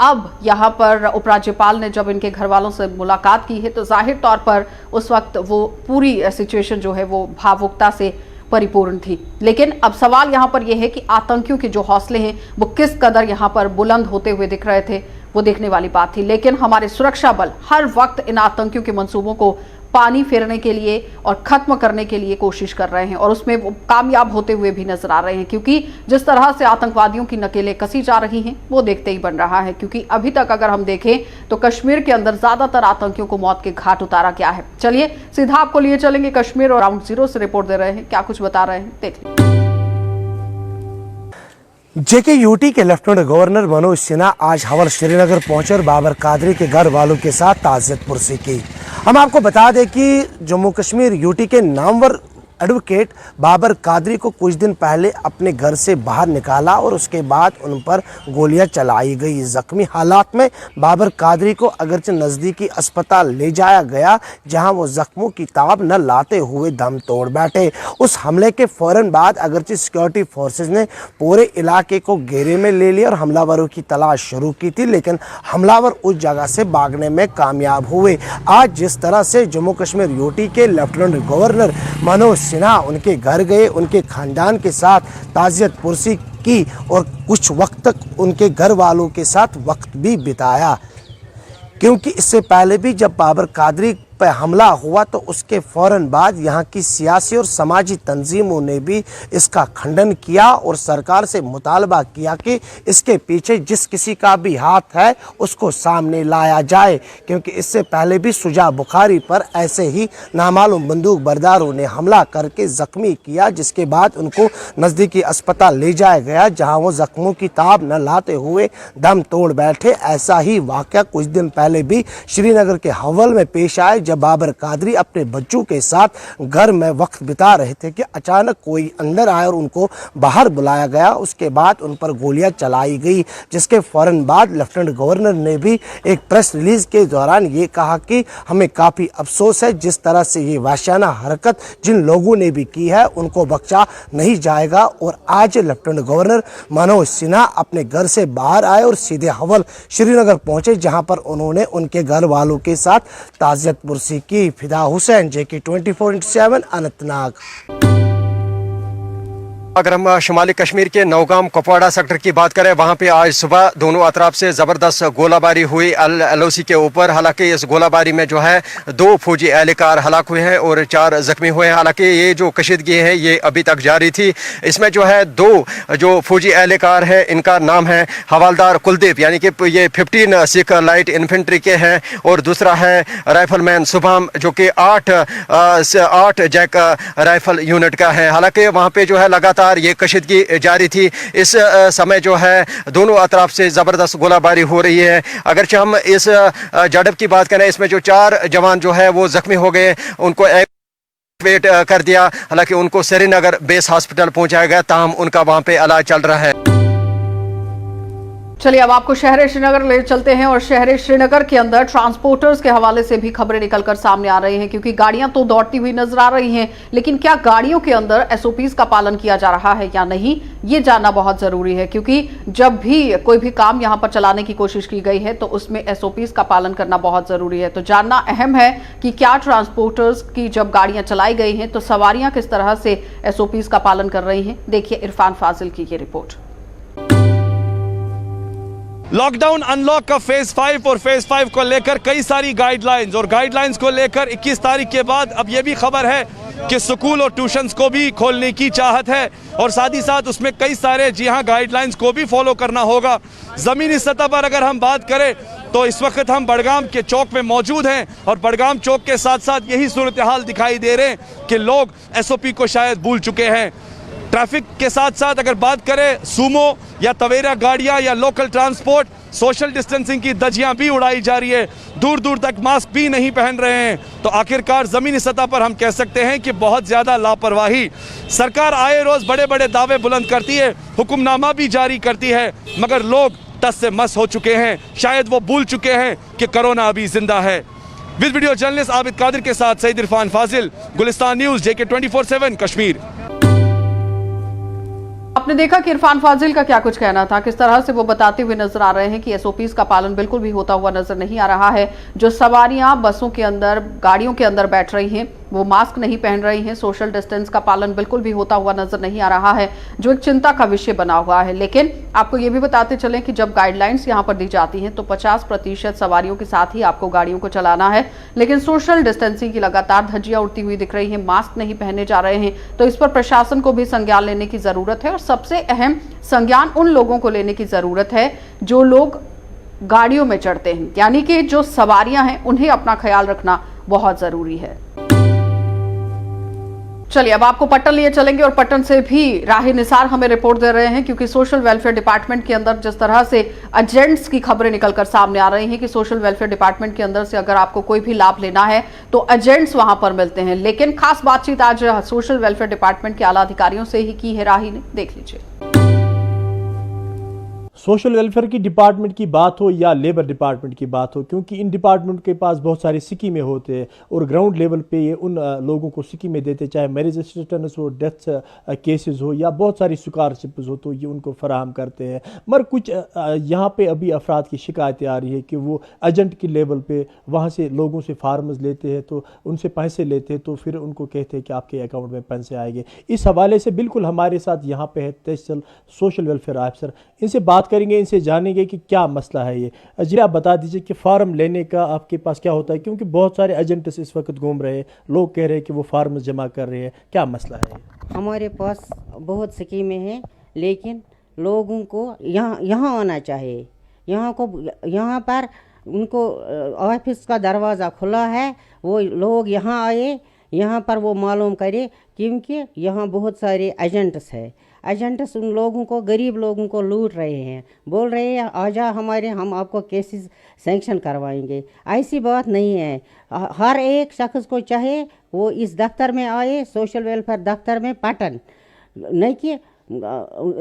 अब यहाँ पर उपराज्यपाल ने जब इनके घर वालों से मुलाकात की है तो जाहिर तौर पर उस वक्त वो पूरी सिचुएशन जो है वो भावुकता से परिपूर्ण थी। लेकिन अब सवाल यहाँ पर यह है कि आतंकियों के जो हौसले हैं वो किस कदर यहाँ पर बुलंद होते हुए दिख रहे थे, वो देखने वाली बात थी। लेकिन हमारे सुरक्षा बल हर वक्त इन आतंकियों के मंसूबों को पानी फेरने के लिए और खत्म करने के लिए कोशिश कर रहे हैं और उसमें वो कामयाब होते हुए भी नजर आ रहे हैं, क्योंकि जिस तरह से आतंकवादियों की नकेलें कसी जा रही हैं वो देखते ही बन रहा है। क्योंकि अभी तक अगर हम देखें तो कश्मीर के अंदर ज्यादातर आतंकियों को मौत के घाट उतारा गया है। चलिए सीधा आपको लिए चलेंगे कश्मीर और ग्राउंड जीरो से रिपोर्ट दे रहे हैं, क्या कुछ बता रहे हैं देख लीजिए। JK-UT के लेफ्टिनेंट गवर्नर मनोज सिन्हा आज हवल श्रीनगर पहुंचे और बाबर कादरी के घर वालों के साथ ताज़ियत पुरसी की। हम आपको बता दें कि जम्मू कश्मीर यूटी के नामवर एडवोकेट बाबर कादरी को कुछ दिन पहले अपने घर से बाहर निकाला और उसके बाद उन पर गोलियां चलाई गई। जख्मी हालात में बाबर कादरी को अगरचे नज़दीकी अस्पताल ले जाया गया, जहां वो जख्मों की ताब न लाते हुए दम तोड़ बैठे। उस हमले के फौरन बाद अगरचे सिक्योरिटी फोर्सेज ने पूरे इलाके को घेरे में ले लिया और हमलावरों की तलाश शुरू की थी, लेकिन हमलावर उस जगह से भागने में कामयाब हुए। आज जिस तरह से जम्मू कश्मीर यूटी के लेफ्टिनेंट गवर्नर मनोज सिन्हा उनके घर गए, उनके खानदान के साथ ताज़ियत पुरसी की और कुछ वक्त तक उनके घर वालों के साथ वक्त भी बिताया, क्योंकि इससे पहले भी जब बाबर कादरी पर हमला हुआ तो उसके फौरन बाद यहाँ की सियासी और समाजी तंजीमों ने भी इसका खंडन किया और सरकार से मुतालबा किया कि इसके पीछे जिस किसी का भी हाथ है उसको सामने लाया जाए, क्योंकि इससे पहले भी शुजा बुखारी पर ऐसे ही नामालूम बंदूक बरदारों ने हमला करके ज़ख्मी किया, जिसके बाद उनको नज़दीकी अस्पताल ले जाया गया, जहाँ वो ज़ख्मों की ताब न लाते हुए दम तोड़ बैठे। ऐसा ही वाक़या कुछ दिन पहले भी श्रीनगर के हवल में पेश आए, जब बाबर कादरी अपने बच्चों के साथ घर में वक्त बिता रहे थे कि अचानक कोई अंदर आया और उनको बाहर बुलाया गया। उसके बाद उन पर गोलियां चलाई गई, जिसके फौरन बाद लेफ्टिनेंट गवर्नर ने भी एक प्रेस रिलीज के दौरान ये कहा कि हमें काफ़ी अफसोस है, जिस तरह से ये वहशाना हरकत जिन लोगों ने भी की है उनको बख्शा नहीं जाएगा। और आज लेफ्टिनेंट गवर्नर मनोज सिन्हा अपने घर से बाहर आए और सीधे हवल श्रीनगर पहुंचे, जहां पर उन्होंने उनके घर वालों के साथ ताज़ियत पुरसी की। फिदा हुसैन, JK-24/7 अनंतनाग। अगर हम शुमाली कश्मीर के नौगाम कुपवाड़ा सेक्टर की बात करें, वहां पे आज सुबह दोनों अतराफ से ज़बरदस्त गोलाबारी हुई LOC के ऊपर। हालांकि इस गोलाबारी में जो है 2 फौजी एहलकार हलाक हुए हैं और 4 जख्मी हुए हैं। हालांकि ये जो कशीदगी है ये अभी तक जारी थी। इसमें जो है 2 जो फौजी एहलकार हैं इनका नाम है हवालदार कुलदीप, यानी कि ये 15 सिख लाइट इन्फेंट्री के हैं, और दूसरा है राइफलमैन शुभम जो कि 8 जैक राइफल यूनिट का है। हालांकि वहाँ पे जो है लगातार ये कशीदगी जारी थी। इस समय जो है दोनों अतराफ से ज़बरदस्त गोलाबारी हो रही है। अगरचे हम इस झड़प की बात करें, इसमें जो 4 जवान जो है वो जख्मी हो गए, उनको एवैक्यूएट कर दिया। हालांकि उनको श्रीनगर बेस हॉस्पिटल पहुंचाया गया, ताहम उनका वहां पे इलाज चल रहा है। चलिए अब आपको शहर श्रीनगर ले चलते हैं और शहर श्रीनगर के अंदर ट्रांसपोर्टर्स के हवाले से भी खबरें निकलकर सामने आ रही हैं, क्योंकि गाड़ियां तो दौड़ती हुई नजर आ रही हैं, लेकिन क्या गाड़ियों के अंदर SOPs का पालन किया जा रहा है या नहीं, ये जानना बहुत जरूरी है। क्योंकि जब भी कोई भी काम यहां पर चलाने की कोशिश की गई है तो उसमें SOPs का पालन करना बहुत जरूरी है। तो जानना अहम है कि क्या ट्रांसपोर्टर्स की जब गाड़ियां चलाई गई हैं तो सवारियां किस तरह से SOPs का पालन कर रही हैं। देखिए इरफान फाजिल की ये रिपोर्ट। लॉकडाउन अनलॉक का फेज 5 और फेज 5 को लेकर कई सारी गाइडलाइंस और गाइडलाइंस को लेकर 21 तारीख के बाद अब ये भी खबर है कि स्कूल और ट्यूशंस को भी खोलने की चाहत है, और साथ ही साथ उसमें कई सारे जी हाँ गाइडलाइंस को भी फॉलो करना होगा। ज़मीनी सतह पर अगर हम बात करें तो इस वक्त हम बड़गाम के चौक में मौजूद हैं, और बड़गाम चौक के साथ साथ यही सूरत हाल दिखाई दे रहे हैं कि लोग SOP को शायद भूल चुके हैं। ट्रैफिक के साथ साथ अगर बात करें सूमो या तवेरा गाड़ियां या लोकल ट्रांसपोर्ट, सोशल डिस्टेंसिंग की धज्जियां भी उड़ाई जा रही है, दूर दूर तक मास्क भी नहीं पहन रहे हैं। तो आखिरकार ज़मीनी सतह पर हम कह सकते हैं कि बहुत ज़्यादा लापरवाही। सरकार आए रोज़ बड़े बड़े दावे बुलंद करती है, हुक्मनामा भी जारी करती है, मगर लोग टस से मस हो चुके हैं। शायद वो भूल चुके हैं कि कोरोना अभी जिंदा है। With video journalist Abid Qadir के साथ सईद इरफान फाजिल, गुलिस्तान न्यूज़, JK-24/7 कश्मीर। आपने देखा कि इरफान फाजिल का क्या कुछ कहना था, किस तरह से वो बताते हुए नजर आ रहे हैं कि एसओपीज का पालन बिल्कुल भी होता हुआ नजर नहीं आ रहा है। जो सवारियां बसों के अंदर, गाड़ियों के अंदर बैठ रही हैं, वो मास्क नहीं पहन रही हैं, सोशल डिस्टेंस का पालन बिल्कुल भी होता हुआ नजर नहीं आ रहा है, जो एक चिंता का विषय बना हुआ है। लेकिन आपको ये भी बताते चलें कि जब गाइडलाइंस यहाँ पर दी जाती हैं तो 50% सवारियों के साथ ही आपको गाड़ियों को चलाना है, लेकिन सोशल डिस्टेंसिंग की लगातार धज्जियां उड़ती हुई दिख रही हैं, मास्क नहीं पहने जा रहे हैं। तो इस पर प्रशासन को भी संज्ञान लेने की जरूरत है और सबसे अहम संज्ञान उन लोगों को लेने की जरूरत है जो लोग गाड़ियों में चढ़ते हैं, यानी कि जो सवारियां हैं उन्हें अपना ख्याल रखना बहुत जरूरी है। चलिए अब आपको पट्टन लिए चलेंगे और पट्टन से भी राही निसार हमें रिपोर्ट दे रहे हैं, क्योंकि सोशल वेलफेयर डिपार्टमेंट के अंदर जिस तरह से एजेंट्स की खबरें निकलकर सामने आ रही हैं कि सोशल वेलफेयर डिपार्टमेंट के अंदर से अगर आपको कोई भी लाभ लेना है तो एजेंट्स वहां पर मिलते हैं। लेकिन खास बातचीत आज सोशल वेलफेयर डिपार्टमेंट के आला अधिकारियों से ही की है राही ने, देख लीजिए। सोशल वेलफेयर की डिपार्टमेंट की बात हो या लेबर डिपार्टमेंट की बात हो, क्योंकि इन डिपार्टमेंट के पास बहुत सारी स्कीमें होते हैं और ग्राउंड लेवल पे ये उन लोगों को स्कीमें देते, चाहे मैरिज असिस्टेंस हो, डेथ केसेस हो या बहुत सारी स्कॉलरशिप्स हो, तो ये उनको फराहम करते हैं। मगर कुछ यहाँ पे अभी अफराद की शिकायतें आ रही है कि वो एजेंट की लेवल पे वहाँ से लोगों से फार्म्स लेते हैं, तो उनसे पैसे लेते हैं, तो फिर उनको कहते हैं कि आपके अकाउंट में पैसे आएंगे। इस हवाले से बिल्कुल हमारे साथ यहाँ पे है तहसील सोशल वेलफेयर ऑफिसर, इनसे बात करेंगे, इनसे जानेंगे कि क्या मसला है ये। जी आप बता दीजिए कि फार्म लेने का आपके पास क्या होता है, क्योंकि बहुत सारे एजेंट्स इस वक्त घूम रहे हैं, लोग कह रहे हैं कि वो फार्म जमा कर रहे हैं, क्या मसला है? हमारे पास बहुत स्कीमें हैं, लेकिन लोगों को यहाँ आना चाहिए। यहाँ पर उनको ऑफिस का दरवाज़ा खुला है, वो लोग यहाँ आए, यहाँ पर वो मालूम करे, क्योंकि यहाँ बहुत सारे एजेंट्स हैं। एजेंट्स उन लोगों को, गरीब लोगों को लूट रहे हैं, बोल रहे हैं आजा हमारे, हम आपको केसेस सैंक्शन करवाएंगे। ऐसी बात नहीं है। हर एक शख्स को चाहे वो इस दफ्तर में आए, सोशल वेलफेयर दफ्तर में पटन, नहीं कि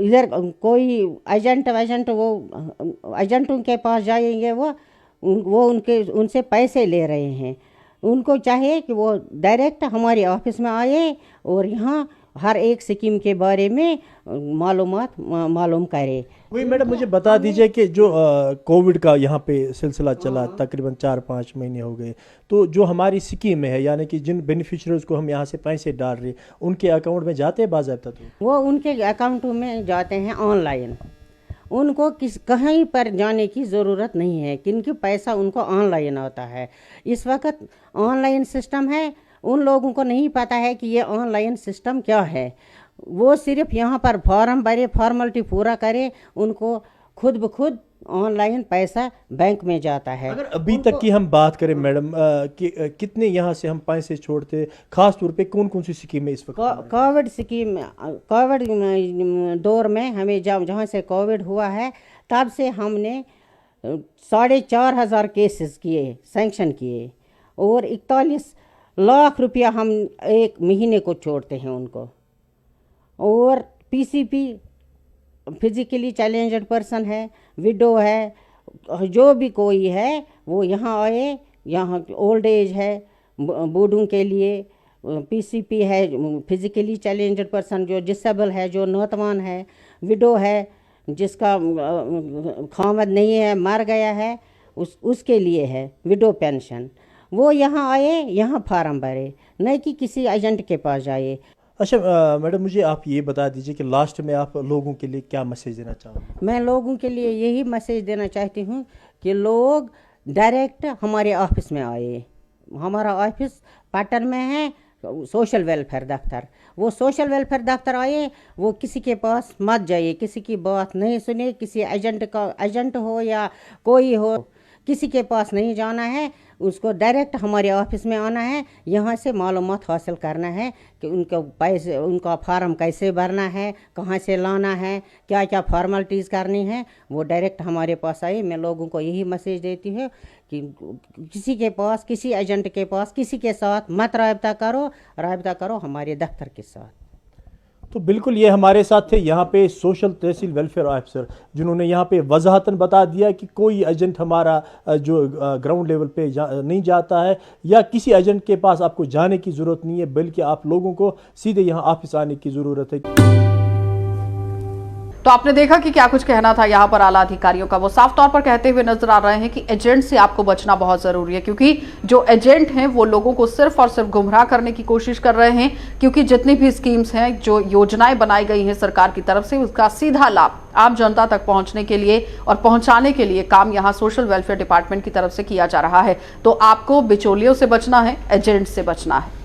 इधर कोई एजेंट वो एजेंटों के पास जाएंगे, वो उनसे पैसे ले रहे हैं। उनको चाहिए कि वो डायरेक्ट हमारे ऑफिस में आए और यहाँ हर एक स्कीम के बारे में मालूम करे। वही मैडम मुझे बता दीजिए कि जो कोविड का यहाँ पे सिलसिला चला, तकरीबन 4-5 महीने हो गए, तो जो हमारी स्कीम है, यानी कि जिन बेनिफिशरीज को हम यहाँ से पैसे डाल रहे, उनके अकाउंट में जाते हैं बाज़ाब्ता? तो वो उनके अकाउंटों में जाते हैं ऑनलाइन, उनको कहीं पर जाने की ज़रूरत नहीं है, क्योंकि पैसा उनको ऑनलाइन आता है। इस वक्त ऑनलाइन सिस्टम है, उन लोगों को नहीं पता है कि ये ऑनलाइन सिस्टम क्या है। वो सिर्फ यहाँ पर फॉर्म भरे, फॉर्मेलिटी पूरा करे, उनको खुद ब खुद ऑनलाइन पैसा बैंक में जाता है। अगर अभी तक की हम बात करें मैडम कि कितने यहाँ से हम पैसे छोड़ते, खास तौर पे कौन कौन सी स्कीम है इस वक्त? कोविड स्कीम, कोविड दौर में हमें जहाँ से कोविड हुआ है, तब से हमने 4,500 केसेस किए, सैंक्शन किए, और 41 लाख रुपया हम एक महीने को छोड़ते हैं उनको। और पीसीपी फिजिकली चैलेंज्ड पर्सन है, विडो है, जो भी कोई है वो यहाँ आए। यहाँ ओल्ड एज है बूढ़ों के लिए, पीसीपी है फिजिकली चैलेंज्ड पर्सन, जो डिसेबल है, जो नौजवान है, विडो है जिसका खामद नहीं है, मर गया है, उसके लिए है विडो पेंशन। वो यहाँ आए, यहाँ फार्म भरे, नहीं कि किसी एजेंट के पास जाए। अच्छा मैडम मुझे आप ये बता दीजिए कि लास्ट में आप लोगों के लिए क्या मैसेज देना चाहोगे? मैं लोगों के लिए यही मैसेज देना चाहती हूँ कि लोग डायरेक्ट हमारे ऑफिस में आए। हमारा ऑफिस पटन में है, सोशल वेलफेयर दफ्तर। वो सोशल वेलफेयर दफ्तर आए, वो किसी के पास मत जाइए, किसी की बात नहीं सुने, किसी एजेंट हो या कोई हो, किसी के पास नहीं जाना है, उसको डायरेक्ट हमारे ऑफिस में आना है। यहाँ से मालूमात हासिल करना है कि उनका पैसे, उनका फार्म कैसे भरना है, कहाँ से लाना है, क्या क्या फॉर्मेलिटीज़ करनी है, वो डायरेक्ट हमारे पास आए। मैं लोगों को यही मैसेज देती हूँ कि किसी के पास, किसी एजेंट के पास, किसी के साथ मत राब्ता करो हमारे दफ्तर के साथ। तो बिल्कुल ये हमारे साथ थे यहाँ पे सोशल तहसील वेलफेयर ऑफिसर, जिन्होंने यहाँ पे वजाहतन बता दिया कि कोई एजेंट हमारा जो ग्राउंड लेवल पे नहीं जाता है, या किसी एजेंट के पास आपको जाने की ज़रूरत नहीं है, बल्कि आप लोगों को सीधे यहाँ ऑफिस आने की ज़रूरत है। तो आपने देखा कि क्या कुछ कहना था यहाँ पर आला अधिकारियों का। वो साफ तौर पर कहते हुए नजर आ रहे हैं कि एजेंट से आपको बचना बहुत जरूरी है, क्योंकि जो एजेंट हैं वो लोगों को सिर्फ और सिर्फ गुमराह करने की कोशिश कर रहे हैं। क्योंकि जितनी भी स्कीम्स हैं, जो योजनाएं बनाई गई हैं सरकार की तरफ से, उसका सीधा लाभ आम जनता तक पहुंचने के लिए और पहुंचाने के लिए काम यहाँ सोशल वेलफेयर डिपार्टमेंट की तरफ से किया जा रहा है। तो आपको बिचौलियों से बचना है, एजेंट से बचना है।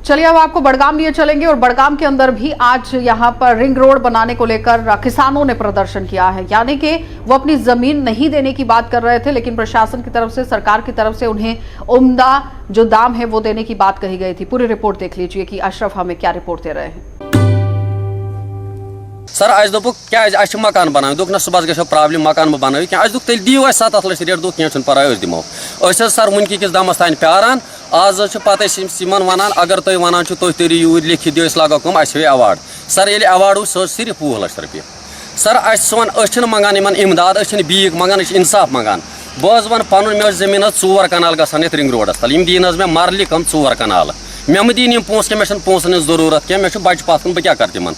चलिए अब आपको बड़गाम लिए चलेंगे और बड़गाम के अंदर भी आज यहाँ पर रिंग रोड बनाने को लेकर किसानों ने प्रदर्शन किया है। यानी कि वो अपनी जमीन नहीं देने की बात कर रहे थे, लेकिन प्रशासन की तरफ से, सरकार की तरफ से उन्हें उम्दा जो दाम है वो देने की बात कही गई थी। पूरी रिपोर्ट देख लीजिए कि अशरफ हमें क्या रिपोर्ट दे रहे हैं। सर आज दोप क्या मकान बना दोक ना सुबह गो प्रॉब्लम मकान बनो क्या तेल दियो 7 लाख रेट दो क्या पर दिमो सर वन किस दमस तान प्यारान आज पत वन अगर तुम वन तुम तरी यूर लिखित दिव लगो कम अवार्ड सर ये अवार्ड सो सिर्फ 2 लाख रुपये सर वन मंगान इमदाद बीक मंगान इंसाफ मंगान बह वन पन मे जमीन 4 कनाल गसान ये रिंग रोडस तल दीन मे मरल कम 4 कनाल मे दीन पोस क्या मे पोसन जरूरत क्या मे बच्चे पात बह क्या कर तिमन।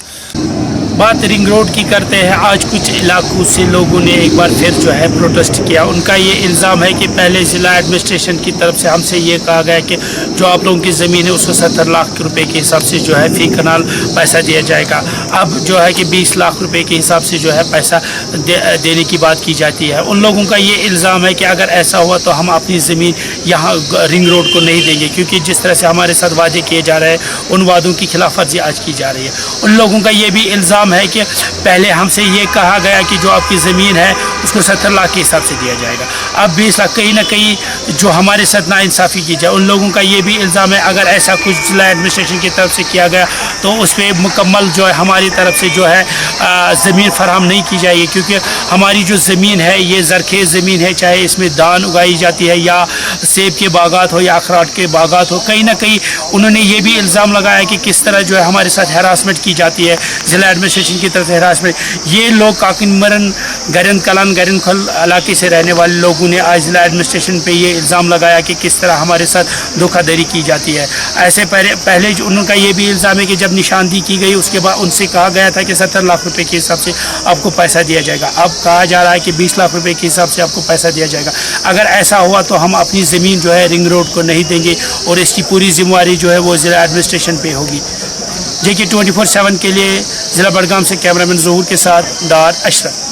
बात रिंग रोड की करते हैं। आज कुछ इलाकों से लोगों ने एक बार फिर जो है प्रोटेस्ट किया। उनका ये इल्ज़ाम है कि पहले ज़िला एडमिनिस्ट्रेशन की तरफ से हमसे ये कहा गया कि जो आप लोगों की ज़मीन है उसको 70 लाख रुपए के हिसाब से जो है फी कनाल पैसा दिया जाएगा। अब जो है कि 20 लाख रुपए के हिसाब से जो है पैसा देने की बात की जाती है। उन लोगों का ये इल्ज़ाम है कि अगर ऐसा हुआ तो हम अपनी ज़मीन यहाँ रिंग रोड को नहीं देंगे, क्योंकि जिस तरह से हमारे साथ वादे किए जा रहे हैं उन वादों की खिलाफ वर्जी आज की जा रही है। उन लोगों का ये भी इल्ज़ाम है कि पहले हमसे ये कहा गया कि जो आपकी ज़मीन है उसको 70 लाख के हिसाब से दिया जाएगा, अब 20 लाख। कहीं ना कहीं जो हमारे साथ नाइंसाफ़ी की जाए। उन लोगों का ये भी इल्ज़ाम है अगर ऐसा कुछ जिला एडमिनिस्ट्रेशन की तरफ से किया गया तो उस पर मुकम्मल जो है हमारी तरफ से जो है ज़मीन फराहम नहीं की जाएगी, क्योंकि हमारी जो ज़मीन है ये ज़रखेज़ ज़मीन है, चाहे इसमें धान उगाई जाती है या सेब के बागात हो या अखरोट के बागात हो। कहीं ना कहीं उन्होंने ये भी इल्ज़ाम लगाया कि किस तरह जो है हमारे साथ हरासमेंट की जाती है ज़िला एडमिनिस्ट्रेशन की तरफ से हरासमेंट। ये लोग काकिन मरन गरिन कलन गरिन खल इलाके से रहने वाले लोगों ने आज जिला एडमिनिस्ट्रेशन पे ये इल्ज़ाम लगाया कि किस तरह हमारे साथ धोखाधड़ी की जाती है। ऐसे पहले उनका ये भी इल्ज़ाम है कि जब निशानदी की गई उसके बाद उनसे कहा गया था कि 70 लाख रुपए के हिसाब से आपको पैसा दिया जाएगा। अब कहा जा रहा है कि 20 लाख रुपए के हिसाब से आपको पैसा दिया जाएगा। अगर ऐसा हुआ तो हम अपनी ज़मीन जो है रिंग रोड को नहीं देंगे और इसकी पूरी जिम्मेवारी जो है वो ज़िला एडमिनिस्ट्रेशन पे होगी। JK 24/7 के लिए ज़िला बड़गाम से कैमरामैन ज़हूर के साथ डार अशरफ।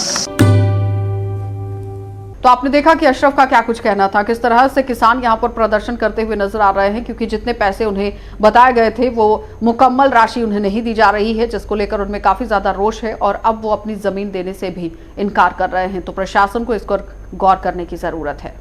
तो आपने देखा कि अशरफ का क्या कुछ कहना था, किस तरह से किसान यहाँ पर प्रदर्शन करते हुए नजर आ रहे हैं, क्योंकि जितने पैसे उन्हें बताए गए थे वो मुकम्मल राशि उन्हें नहीं दी जा रही है, जिसको लेकर उनमें काफी ज्यादा रोष है और अब वो अपनी जमीन देने से भी इनकार कर रहे हैं। तो प्रशासन को इस पर गौर करने की जरूरत है।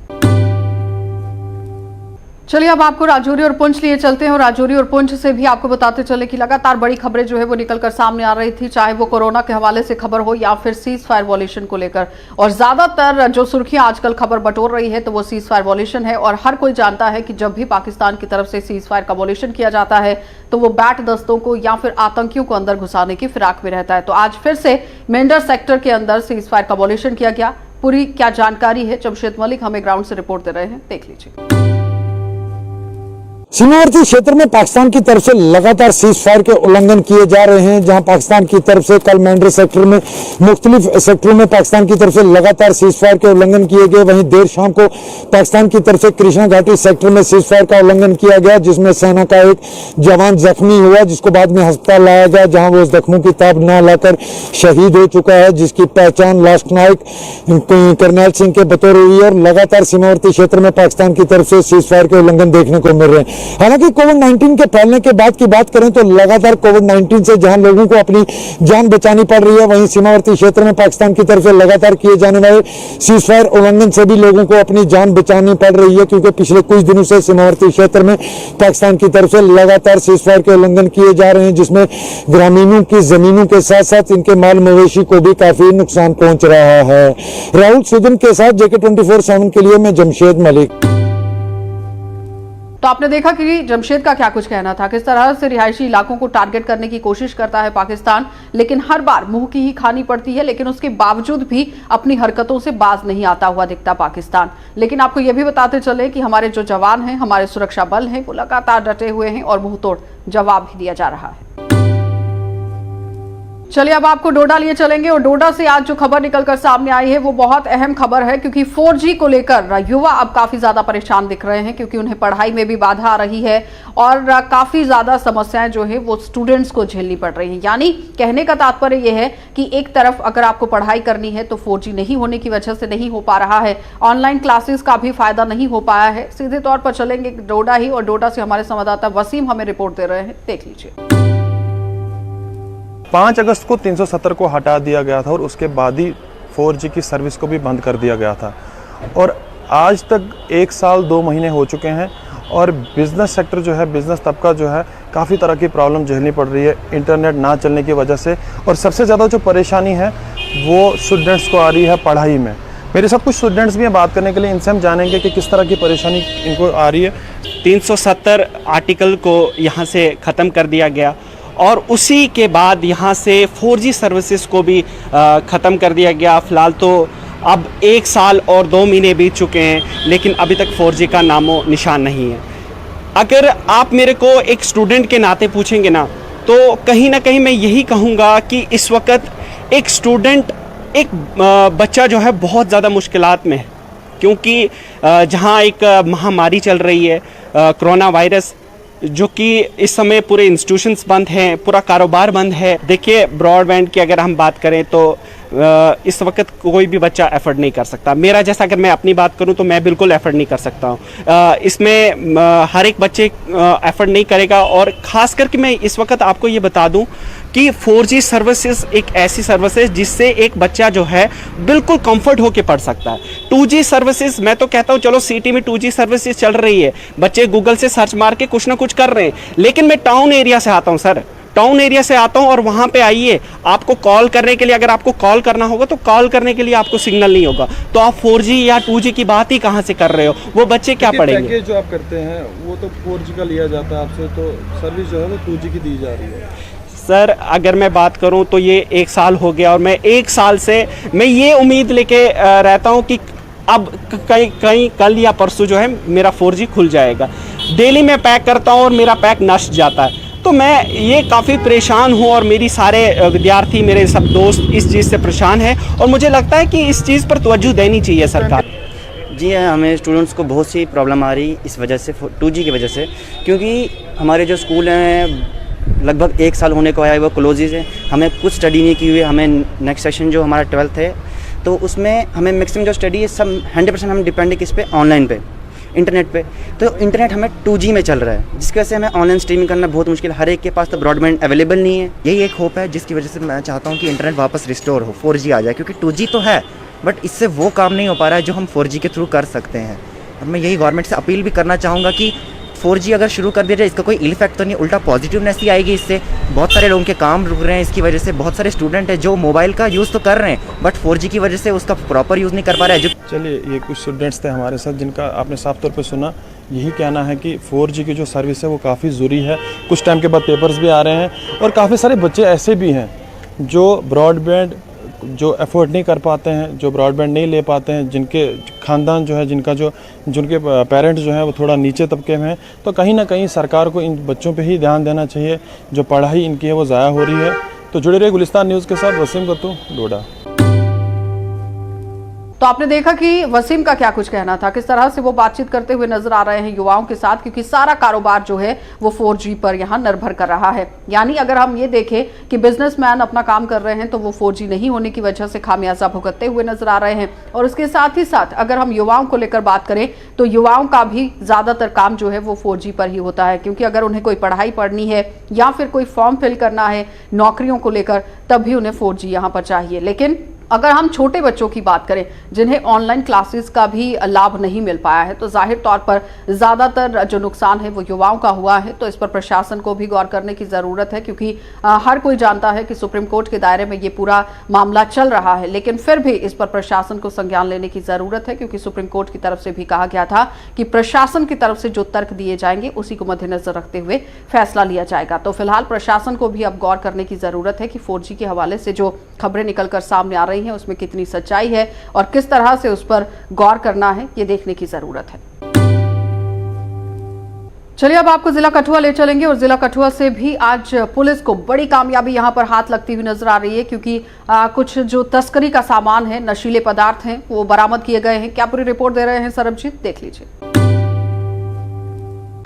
चलिए अब आपको राजौरी और पुंछ लिए चलते हैं और राजौरी और पुंछ से भी आपको बताते चले कि लगातार बड़ी खबरें जो है वो निकलकर सामने आ रही थी, चाहे वो कोरोना के हवाले से खबर हो या फिर सीज फायर वॉल्यूशन को लेकर। और ज्यादातर जो सुर्खियां आजकल खबर बटोर रही है तो वो सीज फायर वॉल्यूशन है। और हर कोई जानता है कि जब भी पाकिस्तान की तरफ से सीज फायर का वॉल्यूशन किया जाता है तो वो बैट दस्तों को या फिर आतंकियों को अंदर घुसाने की फिराक में रहता है। तो आज फिर से मेंढर सेक्टर के अंदर सीज फायर का वॉल्यूशन किया गया। पूरी क्या जानकारी है, जमशेद मलिक हमें ग्राउंड से रिपोर्ट दे रहे हैं, देख लीजिए। सीमावर्ती क्षेत्र में पाकिस्तान की तरफ से लगातार सीज फायर के उल्लंघन किए जा रहे हैं, जहां पाकिस्तान की तरफ से कल मेंढर सेक्टर में मुख्तलिफ सेक्टरों में पाकिस्तान की तरफ से लगातार सीज फायर के उल्लंघन किए गए। वहीं देर शाम को पाकिस्तान की तरफ से कृष्णा घाटी सेक्टर में सीज फायर का उल्लंघन किया गया, जिसमें सेना का एक जवान जख्मी हुआ, जिसको बाद में अस्पताल लाया गया, जहां वो उस जख्मों की ताब न लाकर शहीद हो चुका है, जिसकी पहचान लास्ट नायक करनैल सिंह के बतौर हुई है। और लगातार सीमावर्ती क्षेत्र में पाकिस्तान की तरफ से सीज फायर के उल्लंघन देखने को मिल रहे हैं। हालांकि कोविड-19 के फैलने के बाद की बात करें तो लगातार कोविड-19 से जहां लोगों को अपनी जान बचानी पड़ रही है, वहीं सीमावर्ती क्षेत्र में पाकिस्तान की तरफ से लगातार किए जाने वाले सीज फायर उल्लंघन से भी लोगों को अपनी जान बचानी पड़ रही है, क्योंकि पिछले कुछ दिनों से सीमावर्ती क्षेत्र में पाकिस्तान की तरफ से लगातार सीज फायर के उल्लंघन किए जा रहे हैं, जिसमें ग्रामीणों की जमीनों के साथ साथ इनके माल मवेशी को भी काफी नुकसान पहुंच रहा है। राहुल सुदन के साथ JK 24/7 के लिए मैं जमशेद मलिक। तो आपने देखा कि जमशेद का क्या कुछ कहना था, किस तरह से रिहायशी इलाकों को टारगेट करने की कोशिश करता है पाकिस्तान, लेकिन हर बार मुंह की ही खानी पड़ती है, लेकिन उसके बावजूद भी अपनी हरकतों से बाज नहीं आता हुआ दिखता पाकिस्तान। लेकिन आपको यह भी बताते चले कि हमारे जो जवान हैं, हमारे सुरक्षा बल हैं, वो लगातार डटे हुए हैं और मुंहतोड़ जवाब भी दिया जा रहा है। चलिए अब आपको डोडा लिए चलेंगे और डोडा से आज जो खबर निकलकर सामने आई है वो बहुत अहम खबर है, क्योंकि 4G को लेकर युवा अब काफी ज्यादा परेशान दिख रहे हैं, क्योंकि उन्हें पढ़ाई में भी बाधा आ रही है और काफी ज्यादा समस्याएं जो है वो स्टूडेंट्स को झेलनी पड़ रही हैं। यानी कहने का तात्पर्य यह है कि एक तरफ अगर आपको पढ़ाई करनी है तो 4G नहीं होने की वजह से नहीं हो पा रहा है, ऑनलाइन क्लासेस का भी फायदा नहीं हो पाया है। सीधे तौर पर चलेंगे डोडा ही, और डोडा से हमारे संवाददाता वसीम हमें रिपोर्ट दे रहे हैं, देख लीजिए। 5 अगस्त को 370 को हटा दिया गया था और उसके बाद ही 4G की सर्विस को भी बंद कर दिया गया था, और आज तक 1 साल 2 महीने हो चुके हैं और बिज़नेस सेक्टर जो है, बिज़नेस तबका जो है, काफ़ी तरह की प्रॉब्लम झेलनी पड़ रही है इंटरनेट ना चलने की वजह से। और सबसे ज़्यादा जो परेशानी है वो स्टूडेंट्स को आ रही है पढ़ाई में। मेरे साथ कुछ स्टूडेंट्स भी हैं बात करने के लिए, इनसे हम जानेंगे कि किस तरह की परेशानी इनको आ रही है। 370 आर्टिकल को यहाँ से ख़त्म कर दिया गया और उसी के बाद यहाँ से 4G सर्विसेज को भी ख़त्म कर दिया गया। फ़िलहाल तो अब 1 साल और 2 महीने बीत चुके हैं, लेकिन अभी तक 4G का नामो निशान नहीं है। अगर आप मेरे को एक स्टूडेंट के नाते पूछेंगे ना, तो कहीं ना कहीं मैं यही कहूँगा कि इस वक्त एक स्टूडेंट, एक बच्चा जो है बहुत ज़्यादा मुश्किलात में है, क्योंकि जहाँ एक महामारी चल रही है, कोरोना वायरस, जो कि इस समय पूरे इंस्टीट्यूशंस बंद हैं, पूरा कारोबार बंद है। देखिए, ब्रॉडबैंड की अगर हम बात करें तो इस वक्त कोई भी बच्चा एफर्ड नहीं कर सकता। मेरा जैसा अगर मैं अपनी बात करूं तो मैं बिल्कुल एफर्ड नहीं कर सकता हूं। इसमें हर एक बच्चे एफर्ड नहीं करेगा, और ख़ास करके मैं इस वक्त आपको ये बता दूं कि 4G सर्विसेज एक ऐसी सर्विसेज जिससे एक बच्चा जो है बिल्कुल कंफर्ट होके पढ़ सकता है। 2G सर्विसेज, मैं तो कहता हूँ चलो सिटी में 2G सर्विसेज चल रही है, बच्चे गूगल से सर्च मार के कुछ ना कुछ कर रहे हैं, लेकिन मैं टाउन एरिया से आता हूँ सर, टाउन एरिया से आता हूं, और वहां पे आइए, आपको कॉल करने के लिए, अगर आपको कॉल करना होगा तो कॉल करने के लिए आपको सिग्नल नहीं होगा, तो आप 4G या 2G की बात ही कहां से कर रहे हो? वो बच्चे क्या पढ़ेंगे? पैकेज जो आप करते हैं वो तो 4G का लिया जाता है आपसे, तो सर्विस जो है वो 2G की दी जा रही है। सर, अगर मैं बात करूं तो ये 1 साल हो गया, और मैं 1 साल से मैं ये उम्मीद लेके रहता हूं कि अब कहीं कल या परसों जो है मेरा 4G खुल जाएगा। डेली मैं पैक करता हूं और मेरा पैक नष्ट जाता है, तो मैं ये काफ़ी परेशान हूँ, और मेरी सारे विद्यार्थी, मेरे सब दोस्त इस चीज़ से परेशान हैं, और मुझे लगता है कि इस चीज़ पर तवज्जो देनी चाहिए सरकार। जी हाँ, हमें स्टूडेंट्स को बहुत सी प्रॉब्लम आ रही इस वजह से, 2G की वजह से, क्योंकि हमारे जो स्कूल हैं लगभग 1 साल होने को आया है, वो क्लोजेज है। हमें कुछ स्टडी नहीं की हुई। हमें नेक्स्ट सेशन जो हमारा 12th है, तो उसमें हमें मैक्सिमम जो स्टडी है सब 100% हम डिपेंड है किस पे, ऑनलाइन पे, इंटरनेट पे। तो इंटरनेट हमें 2G में चल रहा है, जिसकी वजह से हमें ऑनलाइन स्ट्रीमिंग करना बहुत मुश्किल। हर एक के पास तो ब्रॉडबैंड अवेलेबल नहीं है। यही एक होप है जिसकी वजह से मैं चाहता हूँ कि इंटरनेट वापस रिस्टोर हो, 4G आ जाए, क्योंकि 2G तो है बट इससे वो काम नहीं हो पा रहा है जो हम 4G के थ्रू कर सकते हैं। और मैं यही गवर्नमेंट से अपील भी करना चाहूँगा कि 4G अगर शुरू कर दिया जाए, इसका कोई इल इफेक्ट तो नहीं, उल्टा पॉजिटिवनेस ही आएगी। इससे बहुत सारे लोगों के काम रुक रहे हैं, इसकी वजह से बहुत सारे स्टूडेंट हैं जो मोबाइल का यूज़ तो कर रहे हैं बट 4G की वजह से उसका प्रॉपर यूज़ नहीं कर पा रहे हैं। चलिए, ये कुछ स्टूडेंट्स थे हमारे साथ जिनका आपने साफ तौर पे सुना। यही कहना है कि 4G की जो सर्विस है वो काफ़ी ज़रूरी है। कुछ टाइम के बाद पेपर्स भी आ रहे हैं, और काफ़ी सारे बच्चे ऐसे भी हैं जो ब्रॉडबैंड जो एफोर्ड नहीं कर पाते हैं, जो ब्रॉडबैंड नहीं ले पाते हैं, जिनके ख़ानदान जो है, जिनके पेरेंट्स जो हैं वो थोड़ा नीचे तबके में हैं। तो कहीं ना कहीं सरकार को इन बच्चों पे ही ध्यान देना चाहिए। जो पढ़ाई इनकी है वो ज़ाया हो रही है। तो जुड़े रहिए गुलिस्तान न्यूज़ के साथ। वसीम कत्तू, डोडा। तो आपने देखा कि वसीम का क्या कुछ कहना था, किस तरह से वो बातचीत करते हुए नजर आ रहे हैं युवाओं के साथ, क्योंकि सारा कारोबार जो है वो 4G पर यहाँ निर्भर कर रहा है। यानी अगर हम ये देखें कि बिजनेसमैन अपना काम कर रहे हैं तो वो 4G नहीं होने की वजह से खामियाजा भुगतते हुए नजर आ रहे हैं। और उसके साथ ही साथ अगर हम युवाओं को लेकर बात करें तो युवाओं का भी ज्यादातर काम जो है वो 4G पर ही होता है, क्योंकि अगर उन्हें कोई पढ़ाई पढ़नी है या फिर कोई फॉर्म फिल करना है नौकरियों को लेकर, तब भी उन्हें 4G यहाँ पर चाहिए। लेकिन अगर हम छोटे बच्चों की बात करें जिन्हें ऑनलाइन क्लासेस का भी लाभ नहीं मिल पाया है, तो जाहिर तौर पर ज़्यादातर जो नुकसान है वो युवाओं का हुआ है। तो इस पर प्रशासन को भी गौर करने की ज़रूरत है, क्योंकि हर कोई जानता है कि सुप्रीम कोर्ट के दायरे में ये पूरा मामला चल रहा है, लेकिन फिर भी इस पर प्रशासन को संज्ञान लेने की ज़रूरत है, क्योंकि सुप्रीम कोर्ट की तरफ से भी कहा गया था कि प्रशासन की तरफ से जो तर्क दिए जाएंगे उसी को मद्देनजर रखते हुए फैसला लिया जाएगा। तो फिलहाल प्रशासन को भी अब गौर करने की ज़रूरत है कि 4G के हवाले से जो खबरें निकलकर सामने आ रही है उसमें कितनी सच्चाई है और किस तरह से उस पर गौर करना है, ये देखने की जरूरत है। चलिए अब आपको जिला कठुआ ले चलेंगे और जिला कठुआ से भी आज पुलिस को बड़ी कामयाबी यहां पर हाथ लगती हुई नजर आ रही है, क्योंकि कुछ जो तस्करी का सामान है, नशीले पदार्थ हैं, वो बरामद किए गए हैं। क्या पूरी रिपोर्ट दे रहे हैं सरबजीत, देख लीजिए।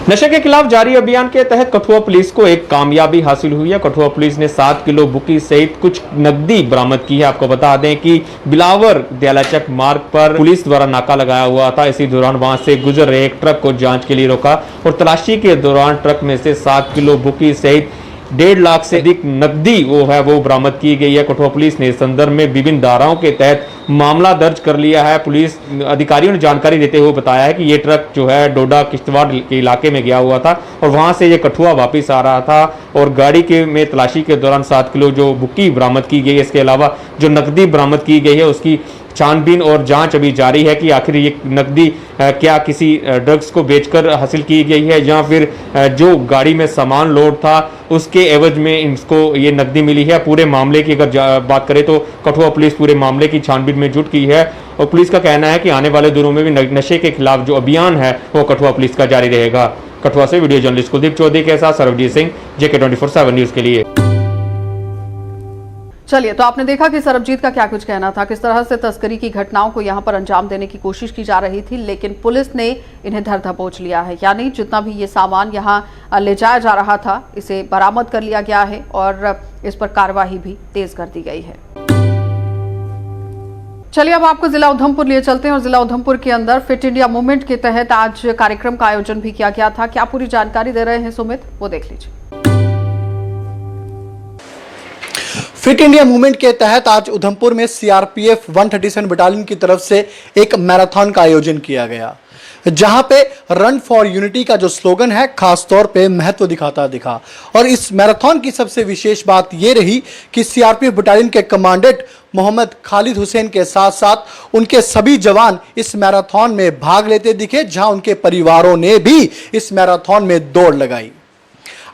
नशे के खिलाफ जारी अभियान के तहत कठुआ पुलिस को एक कामयाबी हासिल हुई है। कठुआ पुलिस ने 7 किलो बुकी सहित कुछ नकदी बरामद की है। आपको बता दें कि बिलावर दयालाचक मार्ग पर पुलिस द्वारा नाका लगाया हुआ था। इसी दौरान वहां से गुजर रहे एक ट्रक को जांच के लिए रोका और तलाशी के दौरान ट्रक में से 7 किलो बुकी सहित 1.5 लाख से अधिक नकदी वो बरामद की गई है। कठुआ पुलिस ने इस संदर्भ में विभिन्न धाराओं के तहत मामला दर्ज कर लिया है। पुलिस अधिकारियों ने जानकारी देते हुए बताया है कि ये ट्रक जो है डोडा किश्तवाड़ के इलाके में गया हुआ था और वहां से ये कठुआ वापस आ रहा था और गाड़ी के में तलाशी के दौरान 7 किलो जो बुक्की बरामद की गई है। इसके अलावा जो नकदी बरामद की गई है उसकी छानबीन और जांच अभी जारी है कि आखिर ये नकदी क्या किसी ड्रग्स को बेचकर हासिल की गई है या फिर जो गाड़ी में सामान लोड था उसके एवज में इसको ये नकदी मिली है। पूरे मामले की अगर बात करें तो कठुआ पुलिस पूरे मामले की छानबीन में जुट गई है और पुलिस का कहना है कि आने वाले दिनों में भी नशे के खिलाफ जो अभियान है वो कठुआ पुलिस का जारी रहेगा। कठुआ से वीडियो जर्नलिस्ट कुलदीप चौधरी के साथ सरबजीत सिंह, JK 24/7 न्यूज के लिए। चलिए, तो आपने देखा कि सरबजीत का क्या कुछ कहना था, किस तरह से तस्करी की घटनाओं को यहां पर अंजाम देने की कोशिश की जा रही थी, लेकिन पुलिस ने इन्हें धर दबोच लिया है। यानी जितना भी ये सामान यहां ले जाया जा रहा था इसे बरामद कर लिया गया है और इस पर कार्रवाई भी तेज कर दी गई है। चलिए अब आपको जिला उधमपुर लिए चलते हैं और जिला उधमपुर के अंदर फिट इंडिया मूवमेंट के तहत आज कार्यक्रम का आयोजन भी किया गया था। क्या पूरी जानकारी दे रहे हैं सुमित, वो देख लीजिए। फिट इंडिया मूवमेंट के तहत आज उधमपुर में CRPF 137 बटालियन की तरफ से एक मैराथन का आयोजन किया गया, जहां पे रन फॉर यूनिटी का जो स्लोगन है खास तौर पे महत्व दिखाता दिखा। और इस मैराथन की सबसे विशेष बात यह रही कि CRPF बटालियन के कमांडेंट मोहम्मद खालिद हुसैन के साथ साथ उनके सभी जवान इस मैराथन में भाग लेते दिखे, जहां उनके परिवारों ने भी इस मैराथन में दौड़ लगाई।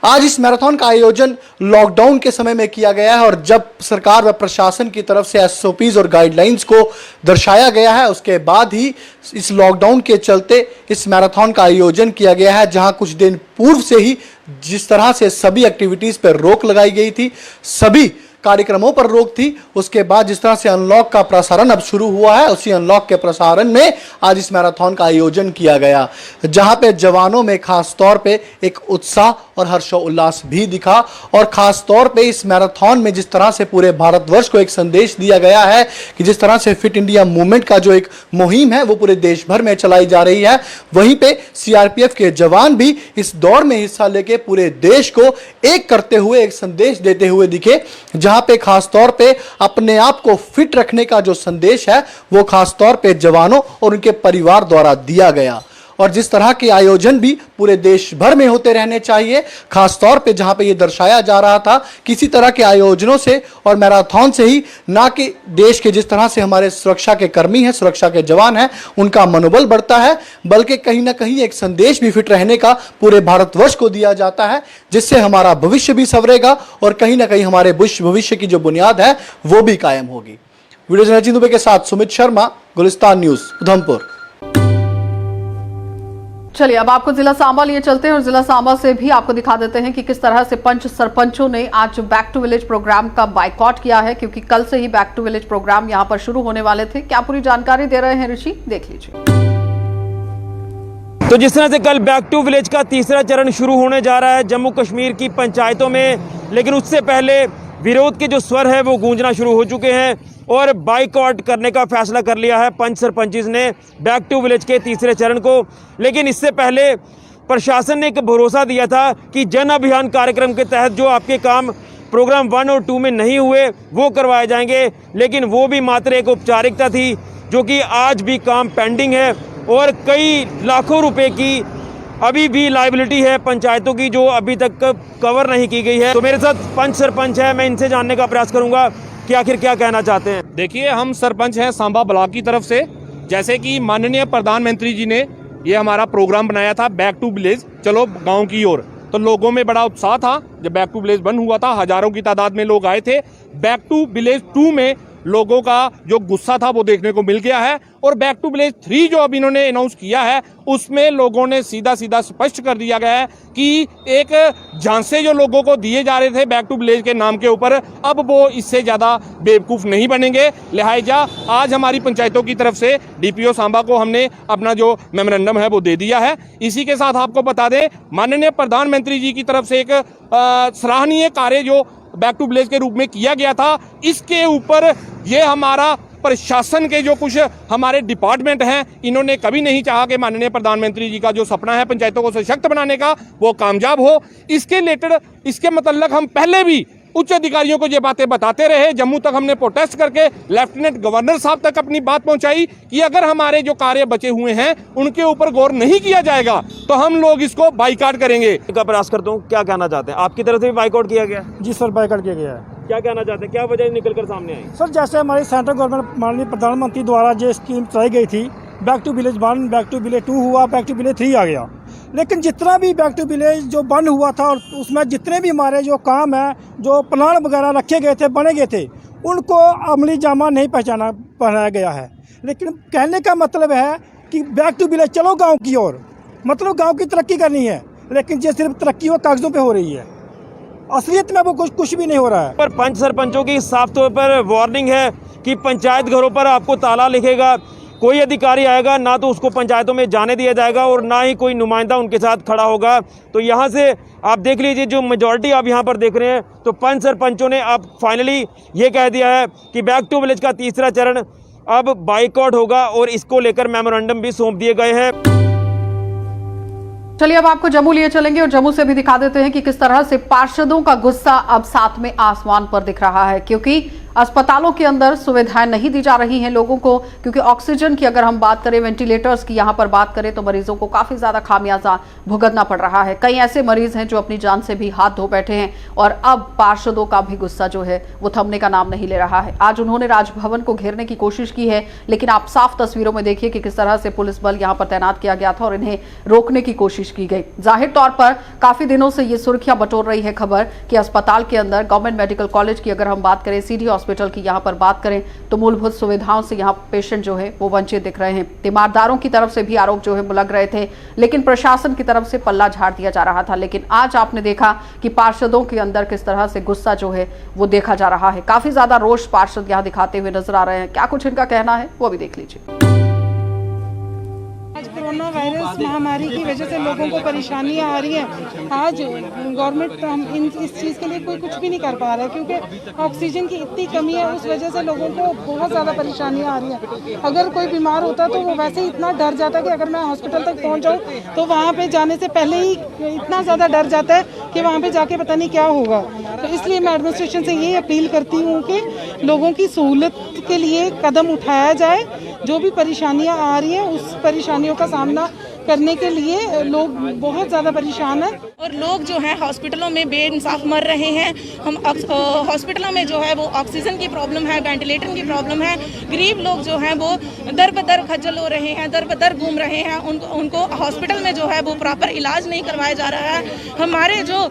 आज इस मैराथन का आयोजन लॉकडाउन के समय में किया गया है और जब सरकार व प्रशासन की तरफ से SOPs और गाइडलाइंस को दर्शाया गया है उसके बाद ही इस लॉकडाउन के चलते इस मैराथन का आयोजन किया गया है, जहां कुछ दिन पूर्व से ही जिस तरह से सभी एक्टिविटीज पर रोक लगाई गई थी, सभी कार्यक्रमों पर रोक थी, उसके बाद जिस तरह से अनलॉक का प्रसारण अब शुरू हुआ है, उसी अनलॉक के प्रसारण में आज इस मैराथन का आयोजन किया गया, जहां पे जवानों में खास तौर पे एक उत्साह और हर्षोल्लास भी दिखा। और खास तौर पे इस मैराथन में जिस तरह से पूरे भारतवर्ष को एक संदेश दिया गया है कि जिस तरह से फिट इंडिया मूवमेंट का जो एक मुहिम है वो पूरे देश भर में चलाई जा रही है, वहीं पे CRPF के जवान भी इस दौड़ में हिस्सा लेके पूरे देश को एक करते हुए एक संदेश देते हुए दिखे, जहां पे खास तौर पे अपने आप को फिट रखने का जो संदेश है वो खास तौर पे जवानों और उनके परिवार द्वारा दिया गया। और जिस तरह के आयोजन भी पूरे देश भर में होते रहने चाहिए, खास तौर पे जहां पे ये दर्शाया जा रहा था किसी तरह के आयोजनों से और मैराथन से ही ना कि देश के जिस तरह से हमारे सुरक्षा के कर्मी हैं, सुरक्षा के जवान हैं, उनका मनोबल बढ़ता है, बल्कि कहीं ना कहीं एक संदेश भी फिट रहने का पूरे भारतवर्ष को दिया जाता है, जिससे हमारा भविष्य भी संवरेगा और कहीं ना कहीं हमारे भविष्य की जो बुनियाद है वो भी कायम होगी। वीडियो जर्नलिस्ट दुबे के साथ सुमित शर्मा, गुलिस्तान न्यूज, उधमपुर। चलिए अब आपको जिला सांबा लिए चलते हैं और जिला सांबा से भी आपको दिखा देते हैं कि किस तरह से पंच सरपंचों ने आज बैक टू विलेज प्रोग्राम का बायकॉट किया है, क्योंकि कल से ही बैक टू विलेज प्रोग्राम यहां पर शुरू होने वाले थे। क्या पूरी जानकारी दे रहे हैं ऋषि, देख लीजिए। तो जिस तरह से कल बैक टू विलेज का तीसरा चरण शुरू होने जा रहा है जम्मू कश्मीर की पंचायतों में, लेकिन उससे पहले विरोध के जो स्वर है वो गूंजना शुरू हो चुके हैं और बाइकआउट करने का फैसला कर लिया है पंच सरपंचेस ने बैक टू विलेज के तीसरे चरण को। लेकिन इससे पहले प्रशासन ने एक भरोसा दिया था कि जन अभियान कार्यक्रम के तहत जो आपके काम प्रोग्राम 1 और 2 में नहीं हुए वो करवाए जाएंगे, लेकिन वो भी मात्र एक औपचारिकता थी, जो कि आज भी काम पेंडिंग है और कई लाखों रुपए की अभी भी लायबिलिटी है पंचायतों की जो अभी तक कवर नहीं की गई है। तो मेरे साथ पंच सरपंच है, मैं इनसे जानने का प्रयास करूंगा कि आखिर क्या कहना चाहते हैं। देखिए, हम सरपंच हैं सांबा ब्लॉक की तरफ से, जैसे कि माननीय प्रधानमंत्री जी ने ये हमारा प्रोग्राम बनाया था बैक टू विलेज, चलो गांव की ओर, तो लोगों में बड़ा उत्साह था। जब बैक टू विलेज 1 हुआ था, हजारों की तादाद में लोग आए थे। बैक टू विलेज 2 में लोगों का जो गुस्सा था वो देखने को मिल गया है। और बैक टू विलेज 3 जो अब इन्होंने अनाउंस किया है उसमें लोगों ने सीधा सीधा स्पष्ट कर दिया गया है कि एक झांसे जो लोगों को दिए जा रहे थे बैक टू विलेज के नाम के ऊपर, अब वो इससे ज़्यादा बेवकूफ़ नहीं बनेंगे। लिहाजा आज हमारी पंचायतों की तरफ से डीपीओ सांबा को हमने अपना जो मेमोरेंडम है वो दे दिया है। इसी के साथ आपको बता दें, माननीय प्रधानमंत्री जी की तरफ से एक सराहनीय कार्य जो बैक टू विलेज के रूप में किया गया था, इसके ऊपर ये हमारा प्रशासन के जो कुछ हमारे डिपार्टमेंट हैं, इन्होंने कभी नहीं चाहा कि माननीय प्रधानमंत्री जी का जो सपना है पंचायतों को सशक्त बनाने का वो कामयाब हो। इसके रिलेटेड इसके मतलब हम पहले भी उच्च अधिकारियों को ये बातें बताते रहे। जम्मू तक हमने प्रोटेस्ट करके लेफ्टिनेंट गवर्नर साहब तक अपनी बात पहुंचाई कि अगर हमारे जो कार्य बचे हुए हैं उनके ऊपर गौर नहीं किया जाएगा तो हम लोग इसको बाइकाट करेंगे। का प्रयास करता हूँ, क्या कहना चाहते हैं? आपकी तरफ से भी बाइकआउट किया गया? जी सर, बाइकआउट किया गया है। क्या कहना चाहते हैं, क्या वजह निकल कर सामने आई? सर, जैसे हमारी सेंट्रल गवर्नमेंट माननीय प्रधानमंत्री द्वारा जो स्कीम चलाई गई थी, back to village 1, back to village 2 हुआ, बैक टू विलेज 3 आ गया। लेकिन जितना भी बैक टू विलेज जो बंद हुआ था और उसमें जितने भी हमारे जो काम है, जो प्लान वगैरह रखे गए थे, बने गए थे, उनको अमली जामा नहीं पहनाया गया है। लेकिन कहने का मतलब है कि बैक टू विलेज चलो गाँव की ओर, मतलब गाँव की तरक्की करनी है, लेकिन ये सिर्फ तरक्की वो कागजों पे हो रही है, असलियत में वो कुछ भी नहीं हो रहा है। पर पंच सरपंचों की साफ तौर पर वार्निंग है कि पंचायत घरों पर आपको ताला लिखेगा, कोई अधिकारी आएगा ना तो उसको पंचायतों में जाने दिया जाएगा और ना ही कोई नुमाइंदा उनके साथ खड़ा होगा। तो यहाँ से आप देख लीजिए, जो मेजॉरिटी आप यहाँ पर देख रहे हैं, तो पंच सरपंचों ने अब फाइनली ये कह दिया है कि बैक टू विलेज का तीसरा चरण अब बाइकआउट होगा और इसको लेकर मेमोरेंडम भी सौंप दिए गए हैं। चलिए अब आपको जम्मू लिए चलेंगे और जम्मू से भी दिखा देते हैं कि किस तरह से पार्षदों का गुस्सा अब साथ में आसमान पर दिख रहा है, क्योंकि अस्पतालों के अंदर सुविधाएं नहीं दी जा रही हैं लोगों को। क्योंकि ऑक्सीजन की अगर हम बात करें, वेंटिलेटर्स की यहां पर बात करें, तो मरीजों को काफी ज्यादा खामियाजा भुगतना पड़ रहा है। कई ऐसे मरीज हैं जो अपनी जान से भी हाथ धो बैठे हैं और अब पार्षदों का भी गुस्सा जो है वो थमने का नाम नहीं ले रहा है। आज उन्होंने राजभवन को घेरने की कोशिश की है, लेकिन आप साफ तस्वीरों में देखिए कि किस तरह से पुलिस बल यहां पर तैनात किया गया था और इन्हें रोकने की कोशिश की गई। जाहिर तौर पर काफी दिनों से ये सुर्खियां बटोर रही है खबर कि अस्पताल के अंदर गवर्नमेंट मेडिकल कॉलेज की अगर हम बात करें, सिटी हॉस्पिटल की यहां पर बात करें, तो मूलभूत सुविधाओं से यहां पेशेंट जो है वो वंचित दिख रहे हैं। तीमारदारों की तरफ से भी आरोप जो है वो लग रहे थे, लेकिन प्रशासन की तरफ से पल्ला झाड़ दिया जा रहा था। लेकिन आज आपने देखा कि पार्षदों के अंदर किस तरह से गुस्सा जो है वो देखा जा रहा है। काफी ज्यादा रोष पार्षद यहां दिखाते हुए नजर आ रहे हैं। क्या कुछ इनका कहना है वो भी देख लीजिए। आज कोरोना वायरस महामारी की वजह से लोगों को परेशानियां आ रही हैं। आज गवर्नमेंट हम इस चीज़ के लिए कोई कुछ भी नहीं कर पा रहा है, क्योंकि ऑक्सीजन की इतनी कमी है, उस वजह से लोगों को बहुत ज़्यादा परेशानियां आ रही हैं। अगर कोई बीमार होता तो वो वैसे ही इतना डर जाता कि अगर मैं हॉस्पिटल तक पहुँच जाऊँ तो वहाँ पर जाने से पहले ही इतना ज़्यादा डर जाता है कि वहाँ पर जाके पता नहीं क्या होगा। तो इसलिए मैं एडमिनिस्ट्रेशन से ये अपील करती हूँ कि लोगों की सहूलत के लिए कदम उठाया जाए। जो भी परेशानियां आ रही हैं उस परेशानियों का सामना करने के लिए लोग बहुत ज़्यादा परेशान हैं और लोग जो हैं हॉस्पिटलों में बेइंसाफ मर रहे हैं। हम हॉस्पिटलों में जो है वो ऑक्सीजन की प्रॉब्लम है, वेंटिलेटर की प्रॉब्लम है। गरीब लोग जो हैं वो दर बदर खज्जल हो रहे हैं, दर बदर घूम रहे हैं। उनको हॉस्पिटल में जो है वो प्रॉपर इलाज नहीं करवाया जा रहा है। हमारे जो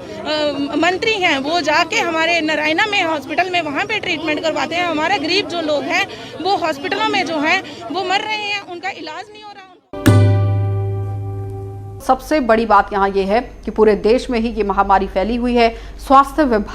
मंत्री हैं वो जाके हमारे नारायणा में हॉस्पिटल में वहाँ पे ट्रीटमेंट करवाते हैं। हमारे गरीब जो लोग हैं वो हॉस्पिटलों में जो हैं वो मर रहे हैं, उनका इलाज नहीं हो रहा। सबसे बड़ी बात यहाँ ये है कि पूरे देश में ही ये महामारी फैली हुई है। स्वास्थ्य विभाग